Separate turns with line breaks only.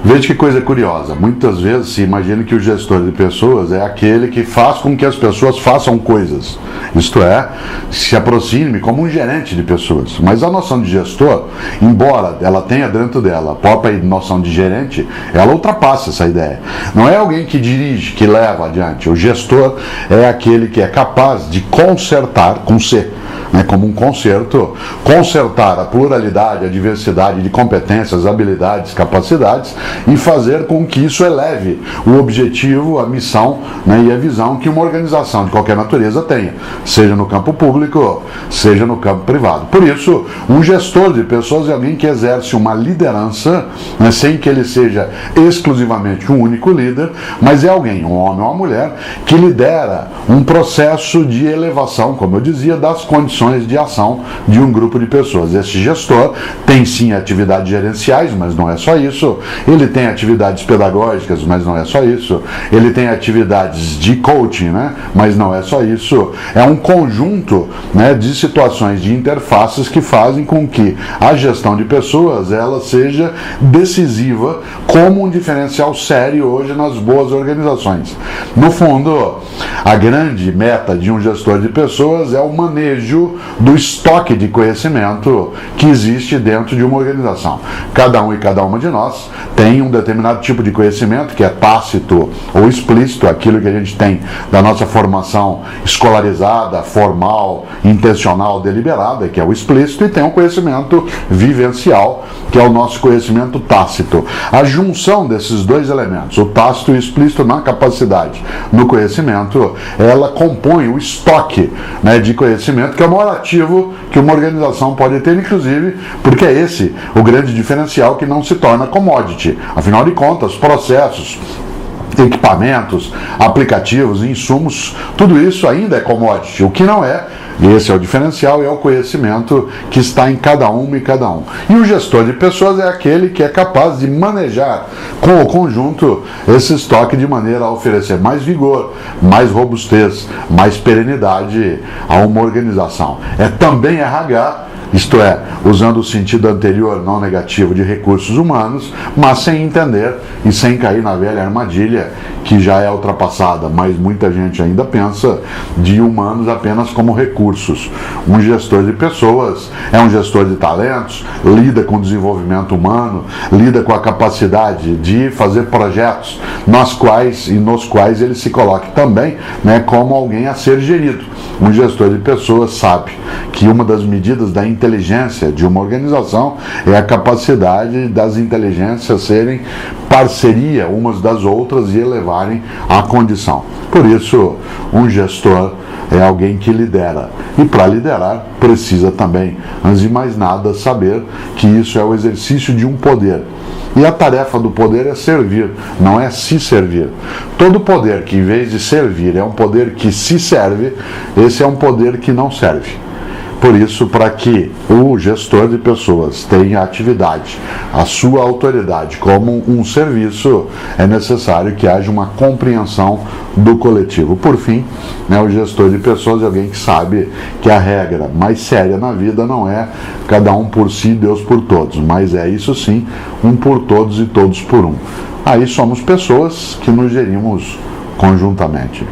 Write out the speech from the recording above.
Veja que coisa curiosa, muitas vezes se imagina que o gestor de pessoas é aquele que faz com que as pessoas façam coisas, isto é, se aproxime como um gerente de pessoas. Mas a noção de gestor, embora ela tenha dentro dela a própria noção de gerente, ela ultrapassa essa ideia. Não é alguém que dirige, que leva adiante. O gestor é aquele que é capaz de consertar, com C, como um concerto, consertar a pluralidade, a diversidade de competências, habilidades, capacidades e fazer com que isso eleve o objetivo, a missão e a visão que uma organização de qualquer natureza tenha, seja no campo público, seja no campo privado. Por isso, um gestor de pessoas é alguém que exerce uma liderança, sem que ele seja exclusivamente um único líder, mas é alguém, um homem ou uma mulher, que lidera um processo de elevação, como eu dizia, das condições de ação de um grupo de pessoas. Esse gestor tem sim atividades gerenciais, mas não é só isso. Ele tem atividades pedagógicas, mas não é só isso. Ele tem atividades de coaching, mas não é só isso. É um conjunto de situações de interfaces que fazem com que a gestão de pessoas ela seja decisiva como um diferencial sério hoje nas boas organizações. No fundo, a grande meta de um gestor de pessoas é o manejo do estoque de conhecimento que existe dentro de uma organização. Cada um e cada uma de nós tem um determinado tipo de conhecimento que é tácito ou explícito, aquilo que a gente tem da nossa formação escolarizada, formal, intencional, deliberada, que é o explícito, e tem um conhecimento vivencial, que é o nosso conhecimento tácito. A junção desses dois elementos, o tácito e o explícito na capacidade, no conhecimento, ela compõe o estoque de conhecimento, que é o maior ativo que uma organização pode ter, inclusive, porque é esse o grande diferencial que não se torna commodity. Afinal de contas, processos, equipamentos, aplicativos, insumos, tudo isso ainda é commodity. O que não é, e esse é o diferencial, é o conhecimento que está em cada uma e cada um. E o gestor de pessoas é aquele que é capaz de manejar com o conjunto esse estoque de maneira a oferecer mais vigor, mais robustez, mais perenidade a uma organização. É também RH, isto é, usando o sentido anterior, não negativo, de recursos humanos, mas sem entender e sem cair na velha armadilha, que já é ultrapassada, mas muita gente ainda pensa de humanos apenas como recursos. Um gestor de pessoas é um gestor de talentos, lida com o desenvolvimento humano, lida com a capacidade de fazer projetos nos quais ele se coloque também como alguém a ser gerido. Um gestor de pessoas sabe que uma das medidas da inteligência de uma organização é a capacidade das inteligências serem parceria umas das outras e elevarem a condição. Por isso, um gestor é alguém que lidera. E para liderar, precisa também, antes de mais nada, saber que isso é o exercício de um poder. E a tarefa do poder é servir, não é se servir. Todo poder que, em vez de servir, é um poder que se serve, esse é um poder que não serve. Por isso, para que o gestor de pessoas tenha a atividade, a sua autoridade como um serviço, é necessário que haja uma compreensão do coletivo. Por fim, o gestor de pessoas é alguém que sabe que a regra mais séria na vida não é cada um por si, Deus por todos, mas é isso sim, um por todos e todos por um. Aí somos pessoas que nos gerimos conjuntamente.